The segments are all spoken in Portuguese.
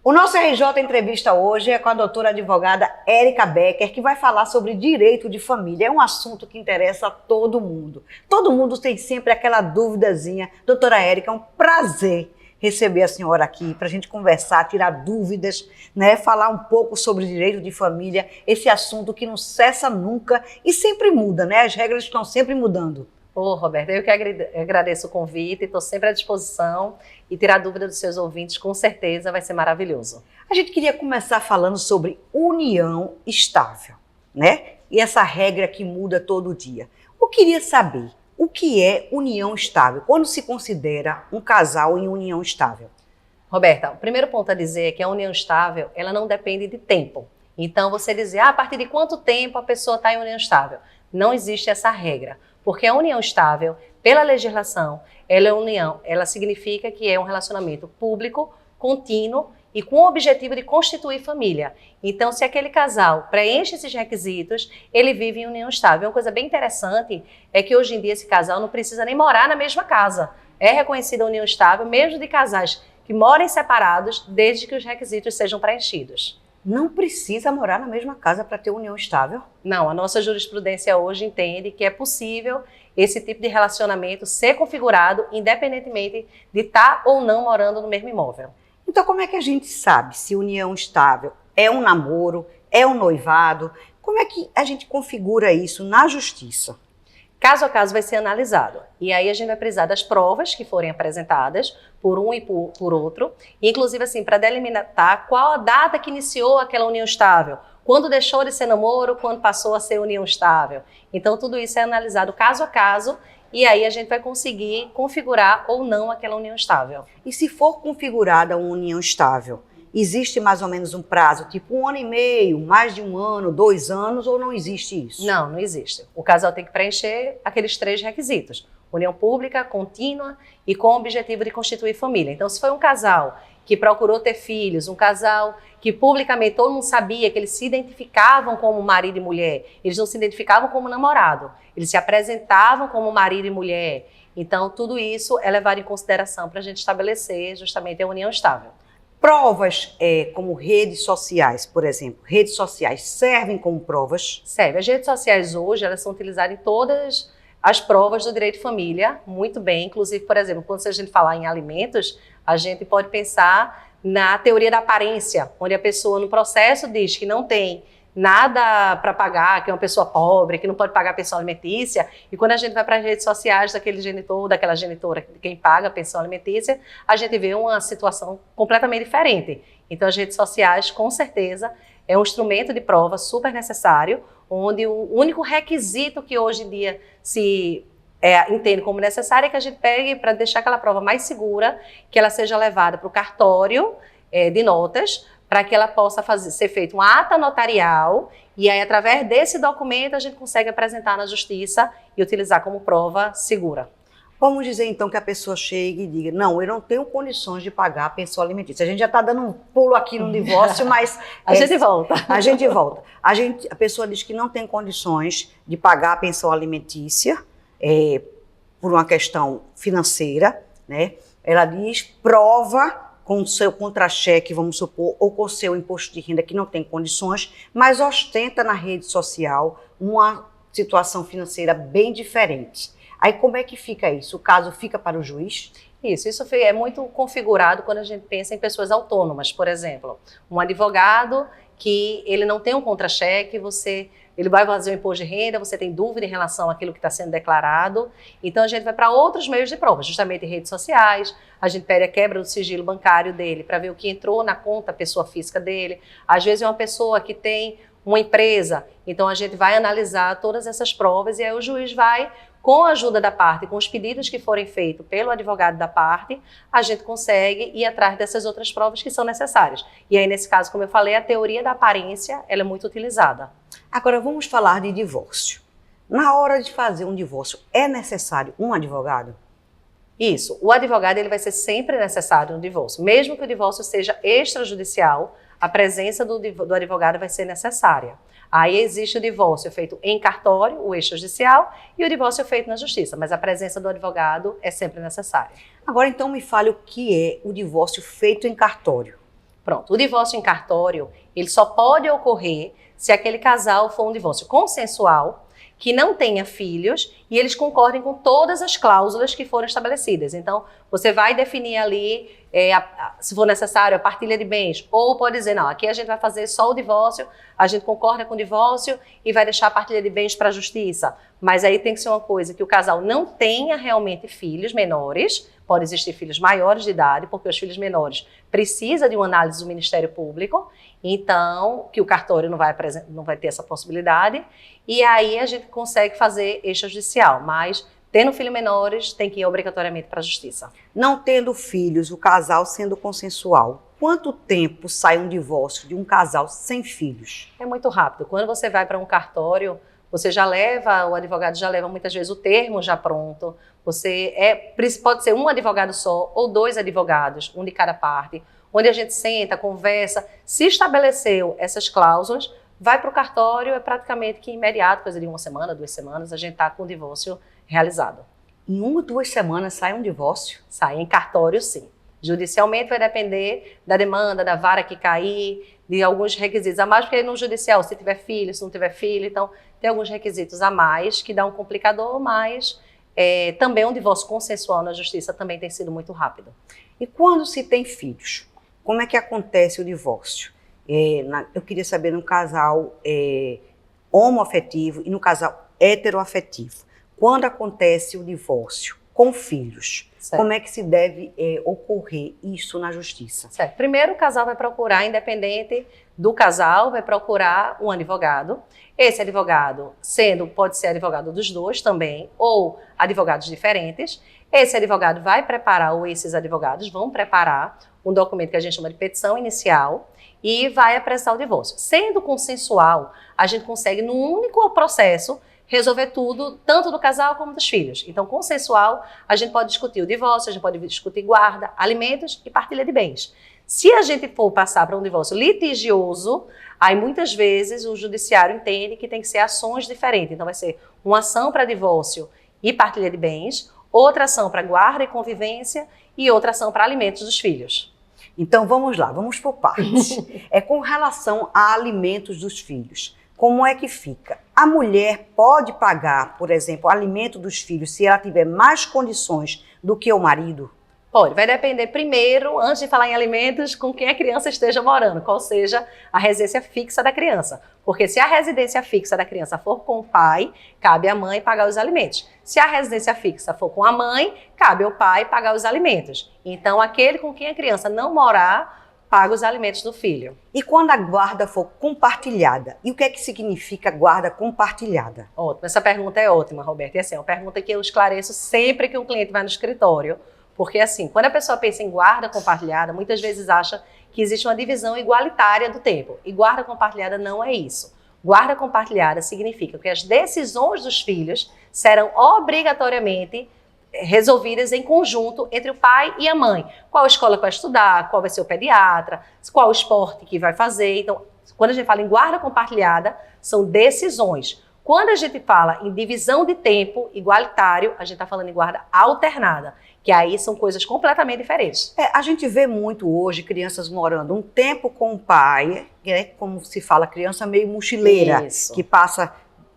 O nosso RJ Entrevista hoje é com a doutora advogada Érica Becker, que vai falar sobre direito de família. É um assunto que interessa a todo mundo. Todo mundo tem sempre aquela duvidazinha. Doutora Érica, é um prazer receber a senhora aqui para a gente conversar, tirar dúvidas, né? Falar um pouco sobre direito de família, esse assunto que não cessa nunca e sempre muda, né? As regras estão sempre mudando. Ô, Roberta, eu que agradeço o convite, estou sempre à disposição e tirar dúvida dos seus ouvintes, com certeza vai ser maravilhoso. A gente queria começar falando sobre união estável, né? E essa regra que muda todo dia. Eu queria saber o que é união estável, quando se considera um casal em união estável. Roberta, o primeiro ponto a dizer é que a união estável, ela não depende de tempo. Então, você dizer, a partir de quanto tempo a pessoa está em união estável? Não existe essa regra. Porque a união estável, pela legislação, ela significa que é um relacionamento público, contínuo e com o objetivo de constituir família. Então, se aquele casal preenche esses requisitos, ele vive em união estável. Uma coisa bem interessante é que hoje em dia esse casal não precisa nem morar na mesma casa. É reconhecida a união estável, mesmo de casais que morem separados, desde que os requisitos sejam preenchidos. Não precisa morar na mesma casa para ter união estável? Não, a nossa jurisprudência hoje entende que é possível esse tipo de relacionamento ser configurado independentemente de estar ou não morando no mesmo imóvel. Então, como é que a gente sabe se união estável é um namoro, é um noivado? Como é que a gente configura isso na justiça? Caso a caso vai ser analisado. E aí a gente vai precisar das provas que forem apresentadas por um e por outro. Inclusive, assim, para delimitar qual a data que iniciou aquela união estável. Quando deixou de ser namoro, quando passou a ser união estável. Então, tudo isso é analisado caso a caso. E aí a gente vai conseguir configurar ou não aquela união estável. E se for configurada uma união estável, existe mais ou menos um prazo, tipo 1 ano e meio, mais de 1 ano, 2 anos, ou não existe isso? Não, não existe. O casal tem que preencher aqueles 3 requisitos. União pública, contínua e com o objetivo de constituir família. Então, se foi um casal que procurou ter filhos, um casal que publicamente todo mundo sabia que eles se identificavam como marido e mulher, eles não se identificavam como namorado, eles se apresentavam como marido e mulher. Então, tudo isso é levado em consideração para a gente estabelecer justamente a união estável. Provas como redes sociais, por exemplo. Redes sociais servem como provas? Serve. As redes sociais hoje, elas são utilizadas em todas as provas do direito de família, muito bem. Inclusive, por exemplo, quando a gente falar em alimentos, a gente pode pensar na teoria da aparência, onde a pessoa no processo diz que não tem nada para pagar, que é uma pessoa pobre, que não pode pagar a pensão alimentícia, e quando a gente vai para as redes sociais daquele genitor, daquela genitora, quem paga a pensão alimentícia, a gente vê uma situação completamente diferente. Então as redes sociais, com certeza, é um instrumento de prova super necessário, onde o único requisito que hoje em dia se entende como necessário é que a gente pegue para deixar aquela prova mais segura, que ela seja levada para o cartório de notas, para que ela possa ser feita uma ata notarial e aí, através desse documento, a gente consegue apresentar na justiça e utilizar como prova segura. Vamos dizer, então, que a pessoa chegue e diga, não, eu não tenho condições de pagar a pensão alimentícia. A gente já está dando um pulo aqui no divórcio, mas... A gente volta. A gente volta. A pessoa diz que não tem condições de pagar a pensão alimentícia por uma questão financeira, né? Ela diz, prova com o seu contra-cheque, vamos supor, ou com o seu imposto de renda que não tem condições, mas ostenta na rede social uma situação financeira bem diferente. Aí como é que fica isso? O caso fica para o juiz? Isso é muito configurado quando a gente pensa em pessoas autônomas, por exemplo. Um advogado que ele não tem um contra-cheque, ele vai fazer o imposto de renda, você tem dúvida em relação àquilo que está sendo declarado, então a gente vai para outros meios de prova, justamente em redes sociais, a gente pede a quebra do sigilo bancário dele para ver o que entrou na conta pessoa física dele. Às vezes é uma pessoa que tem uma empresa, então a gente vai analisar todas essas provas e aí o juiz vai, com a ajuda da parte, com os pedidos que forem feitos pelo advogado da parte, a gente consegue ir atrás dessas outras provas que são necessárias. E aí, nesse caso, como eu falei, a teoria da aparência ela é muito utilizada. Agora, vamos falar de divórcio. Na hora de fazer um divórcio, é necessário um advogado? Isso. O advogado ele vai ser sempre necessário no divórcio. Mesmo que o divórcio seja extrajudicial, a presença do advogado vai ser necessária. Aí existe o divórcio feito em cartório, o extrajudicial, e o divórcio feito na justiça, mas a presença do advogado é sempre necessária. Agora, então, me fale o que é o divórcio feito em cartório. Pronto, o divórcio em cartório, ele só pode ocorrer se aquele casal for um divórcio consensual, que não tenha filhos e eles concordem com todas as cláusulas que foram estabelecidas. Então, você vai definir ali, se for necessário, a partilha de bens, ou pode dizer, não, aqui a gente vai fazer só o divórcio, a gente concorda com o divórcio e vai deixar a partilha de bens para a justiça. Mas aí tem que ser uma coisa que o casal não tenha realmente filhos menores, pode existir filhos maiores de idade, porque os filhos menores precisam de uma análise do Ministério Público, então, que o cartório não vai ter essa possibilidade, e aí a gente consegue fazer extrajudicial, mas tendo filhos menores, tem que ir obrigatoriamente para a justiça. Não tendo filhos, o casal sendo consensual, quanto tempo sai um divórcio de um casal sem filhos? É muito rápido. Quando você vai para um cartório, você já leva, o advogado já leva muitas vezes o termo já pronto, pode ser um advogado só ou 2 advogados, um de cada parte, onde a gente senta, conversa, se estabeleceu essas cláusulas, vai para o cartório, é praticamente que imediato, coisa de 1 semana, 2 semanas, a gente está com o divórcio realizado. Em 1 ou 2 semanas sai um divórcio? Sai em cartório, sim. Judicialmente vai depender da demanda, da vara que cair, de alguns requisitos a mais, porque no judicial, se tiver filho, se não tiver filho, então tem alguns requisitos a mais que dá um complicador, mas também um divórcio consensual na justiça também tem sido muito rápido. E quando se tem filhos, como é que acontece o divórcio? Eu queria saber no casal homoafetivo e no casal heteroafetivo. Quando acontece o divórcio com filhos, certo, como é que se deve ocorrer isso na justiça? Certo. Primeiro, o casal vai procurar, independente do casal, vai procurar um advogado. Esse advogado, pode ser advogado dos dois também, ou advogados diferentes. Esse advogado vai preparar, ou esses advogados vão preparar um documento que a gente chama de petição inicial e vai apressar o divórcio. Sendo consensual, a gente consegue, num único processo, resolver tudo, tanto do casal como dos filhos. Então, consensual, a gente pode discutir o divórcio, a gente pode discutir guarda, alimentos e partilha de bens. Se a gente for passar para um divórcio litigioso, aí muitas vezes o judiciário entende que tem que ser ações diferentes. Então, vai ser uma ação para divórcio e partilha de bens, outra ação para guarda e convivência e outra ação para alimentos dos filhos. Então, vamos lá, vamos por partes. Com relação a alimentos dos filhos. Como é que fica? A mulher pode pagar, por exemplo, o alimento dos filhos se ela tiver mais condições do que o marido? Pode, vai depender primeiro, antes de falar em alimentos, com quem a criança esteja morando, qual seja a residência fixa da criança. Porque se a residência fixa da criança for com o pai, cabe à mãe pagar os alimentos. Se a residência fixa for com a mãe, cabe ao pai pagar os alimentos. Então, aquele com quem a criança não morar, paga os alimentos do filho. E quando a guarda for compartilhada? E o que é que significa guarda compartilhada? Ótimo, essa pergunta é ótima, Roberto. E assim, é uma pergunta que eu esclareço sempre que um cliente vai no escritório. Porque assim, quando a pessoa pensa em guarda compartilhada, muitas vezes acha que existe uma divisão igualitária do tempo. E guarda compartilhada não é isso. Guarda compartilhada significa que as decisões dos filhos serão obrigatoriamente resolvidas em conjunto entre o pai e a mãe. Qual escola que vai estudar, qual vai ser o pediatra, qual esporte que vai fazer. Então, quando a gente fala em guarda compartilhada, são decisões. Quando a gente fala em divisão de tempo igualitário, a gente está falando em guarda alternada, que aí são coisas completamente diferentes. A gente vê muito hoje crianças morando um tempo com o pai, como se fala, criança meio mochileira, Isso. Que passa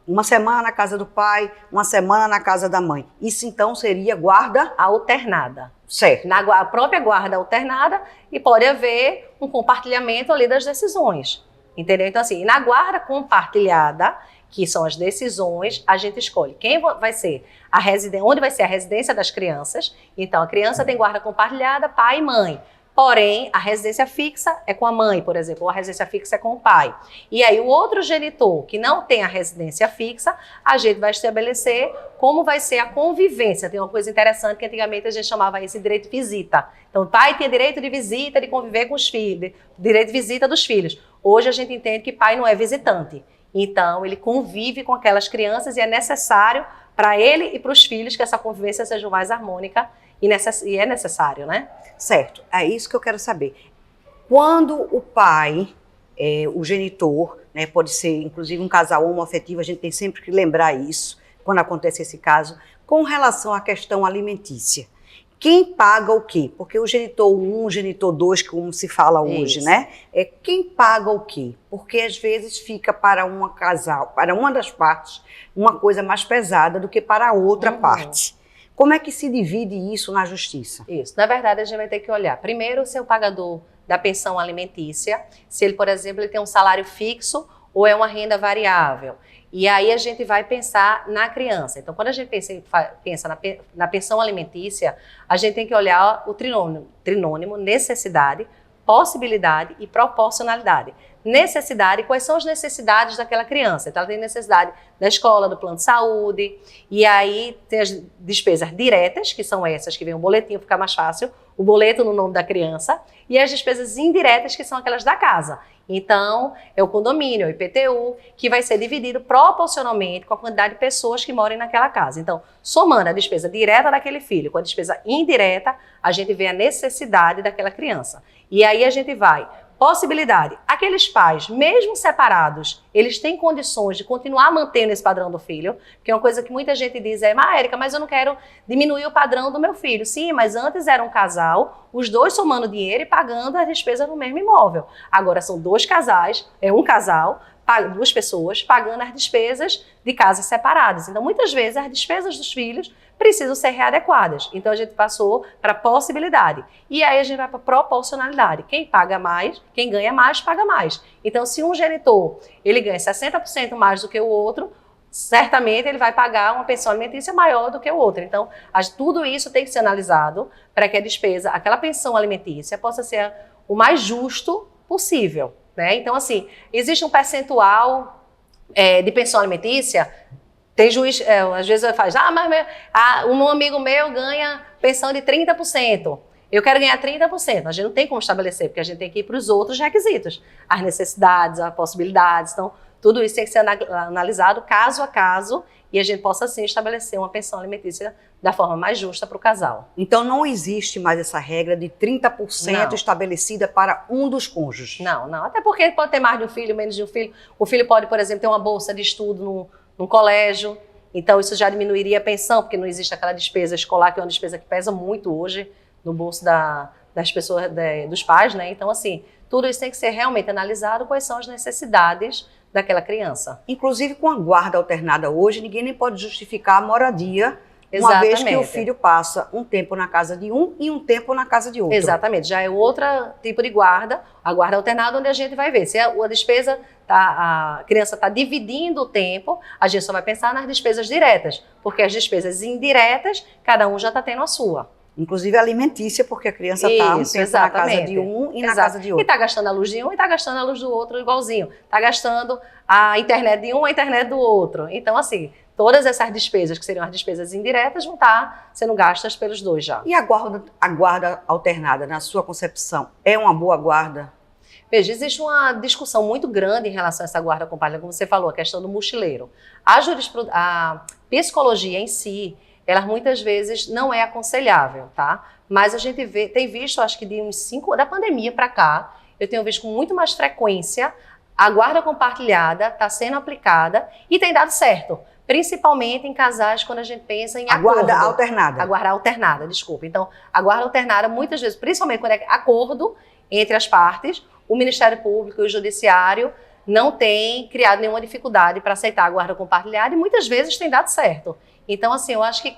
uma semana na casa do pai, uma semana na casa da mãe. Isso então seria guarda alternada. Certo. Na própria guarda alternada, e pode haver um compartilhamento ali das decisões. Entendeu? Então, assim, na guarda compartilhada, que são as decisões, a gente escolhe quem vai ser a residência, onde vai ser a residência das crianças. Então, a criança tem guarda compartilhada, pai e mãe. Porém, a residência fixa é com a mãe, por exemplo, ou a residência fixa é com o pai. E aí, o outro genitor que não tem a residência fixa, a gente vai estabelecer como vai ser a convivência. Tem uma coisa interessante que antigamente a gente chamava esse direito de visita. Então, o pai tinha direito de visita, de conviver com os filhos, direito de visita dos filhos. Hoje a gente entende que pai não é visitante. Então, ele convive com aquelas crianças e é necessário para ele e para os filhos que essa convivência seja mais harmônica e é necessário, né? Certo, é isso que eu quero saber. Quando o pai, o genitor, né, pode ser inclusive um casal homoafetivo, a gente tem sempre que lembrar isso, quando acontece esse caso, com relação à questão alimentícia. Quem paga o quê? Porque o genitor 1, o genitor 2, como se fala hoje, Isso. né? Quem paga o quê? Porque às vezes fica para uma casal, para uma das partes, uma coisa mais pesada do que para a outra parte. Como é que se divide isso na justiça? Isso. Na verdade, a gente vai ter que olhar primeiro se é o pagador da pensão alimentícia, se ele, por exemplo, ele tem um salário fixo ou é uma renda variável. E aí a gente vai pensar na criança. Então, quando a gente pensa na pensão alimentícia, a gente tem que olhar o trinônimo necessidade, possibilidade e proporcionalidade. Necessidade, quais são as necessidades daquela criança? Então, ela tem necessidade da escola, do plano de saúde, e aí tem as despesas diretas, que são essas que vem o boletim, ficar mais fácil, o boleto no nome da criança, e as despesas indiretas, que são aquelas da casa. Então, é o condomínio, é o IPTU, que vai ser dividido proporcionalmente com a quantidade de pessoas que moram naquela casa. Então, somando a despesa direta daquele filho com a despesa indireta, a gente vê a necessidade daquela criança. E aí a gente vai... Possibilidade. Aqueles pais, mesmo separados, eles têm condições de continuar mantendo esse padrão do filho, porque uma coisa que muita gente diz é, Érica, mas eu não quero diminuir o padrão do meu filho. Sim, mas antes era um casal, os dois somando dinheiro e pagando as despesas no mesmo imóvel. Agora são dois casais, é um casal, duas pessoas pagando as despesas de casas separadas. Então, muitas vezes, as despesas dos filhos precisam ser readequadas. Então, a gente passou para possibilidade. E aí, a gente vai para proporcionalidade. Quem paga mais, quem ganha mais, paga mais. Então, se um genitor ele ganha 60% mais do que o outro, certamente ele vai pagar uma pensão alimentícia maior do que o outro. Então, tudo isso tem que ser analisado para que a despesa, aquela pensão alimentícia, possa ser o mais justo possível. Né? Então, assim, existe um percentual de pensão alimentícia. Tem juiz, às vezes faz, um amigo meu ganha pensão de 30%. Eu quero ganhar 30%. A gente não tem como estabelecer, porque a gente tem que ir para os outros requisitos. As necessidades, as possibilidades. Então, tudo isso tem que ser analisado caso a caso e a gente possa, assim, estabelecer uma pensão alimentícia da forma mais justa para o casal. Então, não existe mais essa regra de 30% estabelecida para um dos cônjuges? Não. Até porque ele pode ter mais de um filho, menos de um filho. O filho pode, por exemplo, ter uma bolsa de estudo num colégio. Então, isso já diminuiria a pensão, porque não existe aquela despesa escolar, que é uma despesa que pesa muito hoje no bolso das pessoas, dos pais, né? Então, assim, tudo isso tem que ser realmente analisado, quais são as necessidades daquela criança. Inclusive, com a guarda alternada hoje, ninguém nem pode justificar a moradia, uma vez que o filho passa um tempo na casa de um e um tempo na casa de outro. Exatamente, já é outro tipo de guarda, a guarda alternada, onde a gente vai ver se a despesa, a criança está dividindo o tempo, a gente só vai pensar nas despesas diretas, porque as despesas indiretas, cada um já está tendo a sua. Inclusive alimentícia, porque a criança está um tempo na casa de um e na casa de outro. E está gastando a luz de um e está gastando a luz do outro igualzinho. Está gastando a internet de um, a internet do outro. Então, assim, todas essas despesas, que seriam as despesas indiretas, vão estar sendo gastas pelos dois já. E a guarda alternada, na sua concepção, é uma boa guarda? Veja, existe uma discussão muito grande em relação a essa guarda compartilhada, como você falou, a questão do mochileiro. A psicologia em si, ela muitas vezes não é aconselhável, tá? Mas a gente tem visto, acho que da pandemia para cá, eu tenho visto com muito mais frequência a guarda compartilhada está sendo aplicada e tem dado certo. Principalmente em casais, quando a gente pensa em acordo. A guarda alternada. A guarda alternada, desculpa. Então, a guarda alternada, muitas vezes, principalmente quando é acordo entre as partes, o Ministério Público e o Judiciário não têm criado nenhuma dificuldade para aceitar a guarda compartilhada e muitas vezes tem dado certo. Então, assim, eu acho que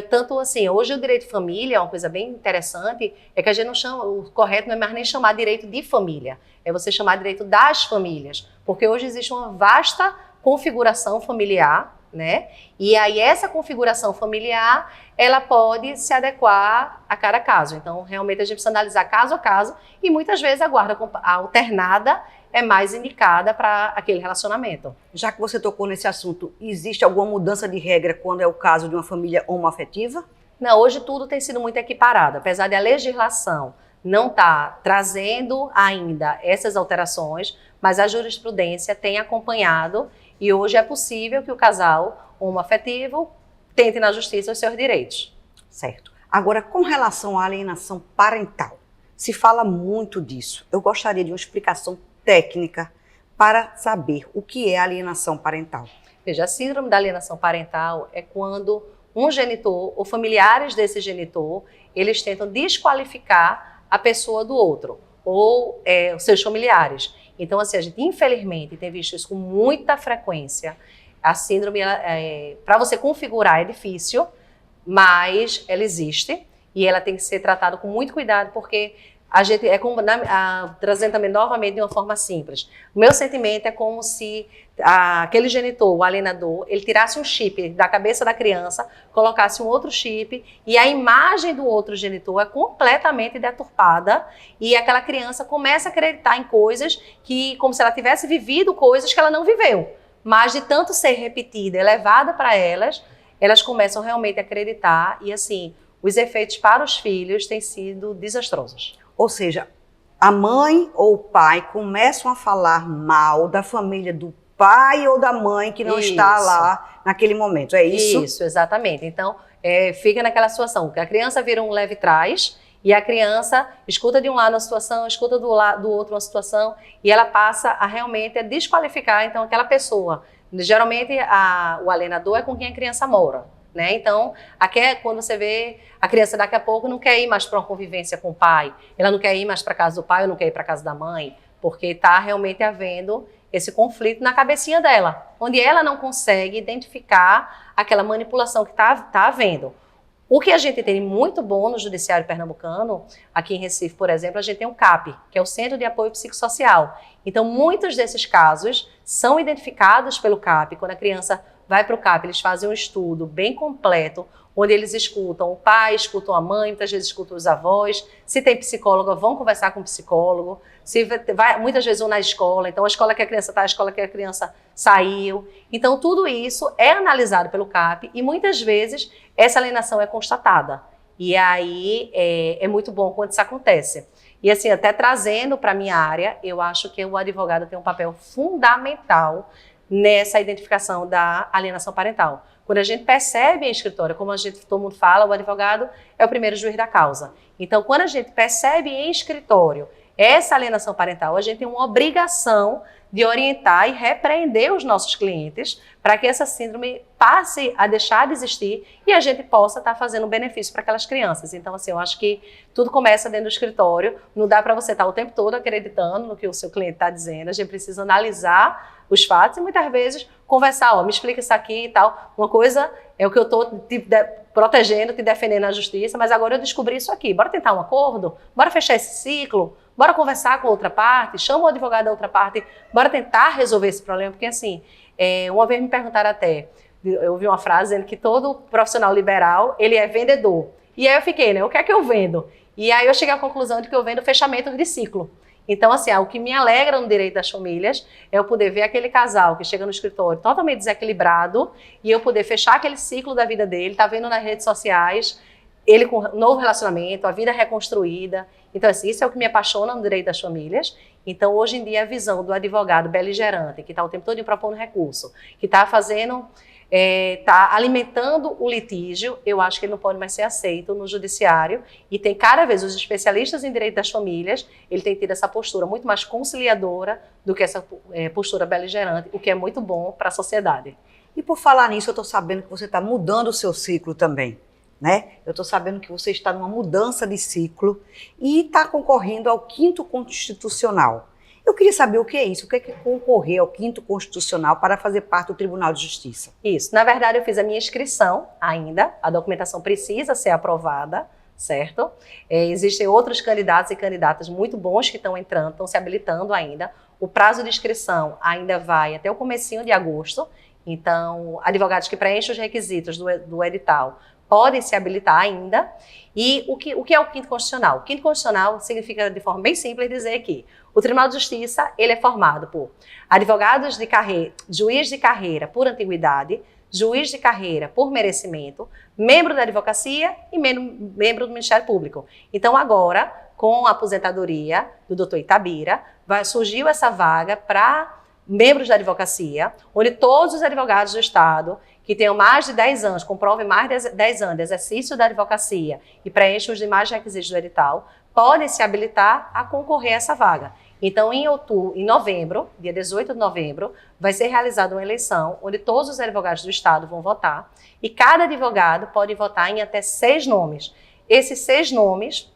tanto assim, hoje o direito de família, uma coisa bem interessante, é que a gente não chama, o correto não é mais nem chamar direito de família, é você chamar direito das famílias, porque hoje existe uma vasta configuração familiar, né? E aí essa configuração familiar, ela pode se adequar a cada caso. Então, realmente a gente precisa analisar caso a caso e muitas vezes a guarda alternada é mais indicada para aquele relacionamento. Já que você tocou nesse assunto, existe alguma mudança de regra quando é o caso de uma família homoafetiva? Não, hoje tudo tem sido muito equiparado. Apesar de a legislação não estar trazendo ainda essas alterações, mas a jurisprudência tem acompanhado e hoje é possível que o casal homoafetivo tente na justiça os seus direitos. Certo. Agora, com relação à alienação parental, se fala muito disso. Eu gostaria de uma explicação técnica para saber o que é alienação parental. Veja, a síndrome da alienação parental é quando um genitor ou familiares desse genitor, eles tentam desqualificar a pessoa do outro, ou os seus familiares. Então, assim, a gente, infelizmente, tem visto isso com muita frequência. A síndrome, para você configurar é difícil, mas ela existe e ela tem que ser tratada com muito cuidado, porque a gente, trazendo também novamente de uma forma simples, o meu sentimento é como se aquele genitor, o alienador, ele tirasse um chip da cabeça da criança, colocasse um outro chip e a imagem do outro genitor é completamente deturpada e aquela criança começa a acreditar em coisas que, como se ela tivesse vivido coisas que ela não viveu, mas de tanto ser repetida, elevada para elas começam realmente a acreditar e assim, os efeitos para os filhos têm sido desastrosos. Ou seja, a mãe ou o pai começam a falar mal da família do pai ou da mãe que não está lá naquele momento, é isso? Isso, exatamente. Então, fica naquela situação, que a criança vira um leve trás e a criança escuta de um lado uma situação, escuta do outro uma situação e ela passa a realmente desqualificar, então, aquela pessoa. Geralmente, o alienador é com quem a criança mora. Né? Então, aqui é quando você vê a criança daqui a pouco não quer ir mais para uma convivência com o pai, ela não quer ir mais para casa do pai ou não quer ir para casa da mãe, porque está realmente havendo esse conflito na cabecinha dela, onde ela não consegue identificar aquela manipulação que está havendo. O que a gente tem muito bom no Judiciário Pernambucano, aqui em Recife, por exemplo, a gente tem o CAP, que é o Centro de Apoio Psicossocial. Então, muitos desses casos são identificados pelo CAP, quando a criança vai para o CAP, eles fazem um estudo bem completo, onde eles escutam o pai, escutam a mãe, muitas vezes escutam os avós, se tem psicóloga, vão conversar com o psicólogo, muitas vezes vão na escola, então a escola que a criança está, a escola que a criança saiu. Então tudo isso é analisado pelo CAP e muitas vezes essa alienação é constatada. E aí é muito bom quando isso acontece. E assim, até trazendo para a minha área, eu acho que o advogado tem um papel fundamental nessa identificação da alienação parental. Quando a gente percebe em escritório, como todo mundo fala, o advogado é o primeiro juiz da causa. Então, quando a gente percebe em escritório essa alienação parental, a gente tem uma obrigação de orientar e repreender os nossos clientes para que essa síndrome passe a deixar de existir e a gente possa estar fazendo um benefício para aquelas crianças. Então, assim, eu acho que tudo começa dentro do escritório, não dá para você estar o tempo todo acreditando no que o seu cliente está dizendo, a gente precisa analisar os fatos e muitas vezes conversar, me explica isso aqui e tal. Uma coisa é o que eu estou te protegendo, te defendendo na justiça, mas agora eu descobri isso aqui. Bora tentar um acordo? Bora fechar esse ciclo? Bora conversar com a outra parte? Chama o advogado da outra parte, bora tentar resolver esse problema, porque assim, uma vez me perguntaram até, eu ouvi uma frase dizendo que todo profissional liberal, ele é vendedor. E aí eu fiquei, né, o que é que eu vendo? E aí eu cheguei à conclusão de que eu vendo fechamentos de ciclo. Então, assim, o que me alegra no direito das famílias é eu poder ver aquele casal que chega no escritório totalmente desequilibrado e eu poder fechar aquele ciclo da vida dele, tá vendo nas redes sociais, ele com um novo relacionamento, a vida reconstruída. Então, assim, isso é o que me apaixona no direito das famílias. Então, hoje em dia, a visão do advogado beligerante, que está o tempo todo propondo recurso, que está está alimentando o litígio, eu acho que ele não pode mais ser aceito no judiciário e tem cada vez os especialistas em direito das famílias, ele tem tido essa postura muito mais conciliadora do que essa postura beligerante, o que é muito bom para a sociedade. E por falar nisso, eu estou sabendo que você está mudando o seu ciclo também, né? Eu estou sabendo que você está numa mudança de ciclo e está concorrendo ao 5º Constitucional. Eu queria saber o que é isso, o que é concorrer ao 5º Constitucional para fazer parte do Tribunal de Justiça? Isso, na verdade eu fiz a minha inscrição ainda, a documentação precisa ser aprovada, certo? Existem outros candidatos e candidatas muito bons que estão entrando, estão se habilitando ainda. O prazo de inscrição ainda vai até o comecinho de agosto, então advogados que preenchem os requisitos do edital podem se habilitar ainda. E o que é o 5º Constitucional? O 5º Constitucional significa, de forma bem simples, dizer que o Tribunal de Justiça ele é formado por advogados de carreira, juiz de carreira por antiguidade, juiz de carreira por merecimento, membro da advocacia e membro do Ministério Público. Então agora, com a aposentadoria do Dr. Itabira, surgiu essa vaga para membros da advocacia, onde todos os advogados do Estado que tenham mais de 10 anos, comprovem mais de 10 anos de exercício da advocacia e preenchem os demais requisitos do edital, podem se habilitar a concorrer a essa vaga. Então, em novembro, dia 18 de novembro, vai ser realizada uma eleição onde todos os advogados do Estado vão votar e cada advogado pode votar em até 6 nomes. Esses 6 nomes,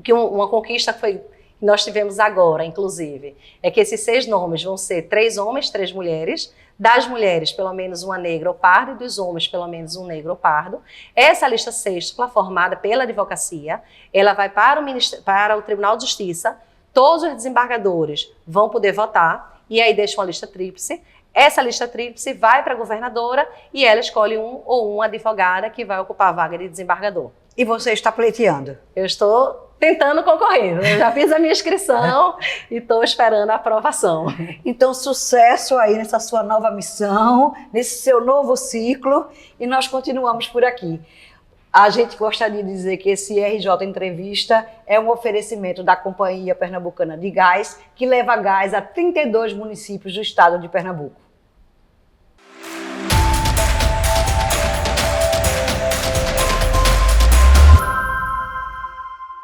que uma conquista que nós tivemos agora, inclusive, é que esses 6 nomes vão ser 3 homens, 3 mulheres, das mulheres, pelo menos uma negra ou parda, e dos homens, pelo menos um negro ou pardo. Essa lista sextupla, formada pela advocacia, ela vai para o Tribunal de Justiça, todos os desembargadores vão poder votar, e aí deixa uma lista tríplice. Essa lista tríplice vai para a governadora e ela escolhe um ou uma advogada que vai ocupar a vaga de desembargador. E você está pleiteando? Eu estou tentando concorrer. Eu já fiz a minha inscrição e estou esperando a aprovação. Então, sucesso aí nessa sua nova missão, nesse seu novo ciclo, e nós continuamos por aqui. A gente gostaria de dizer que esse RJ Entrevista é um oferecimento da Companhia Pernambucana de Gás, que leva gás a 32 municípios do estado de Pernambuco.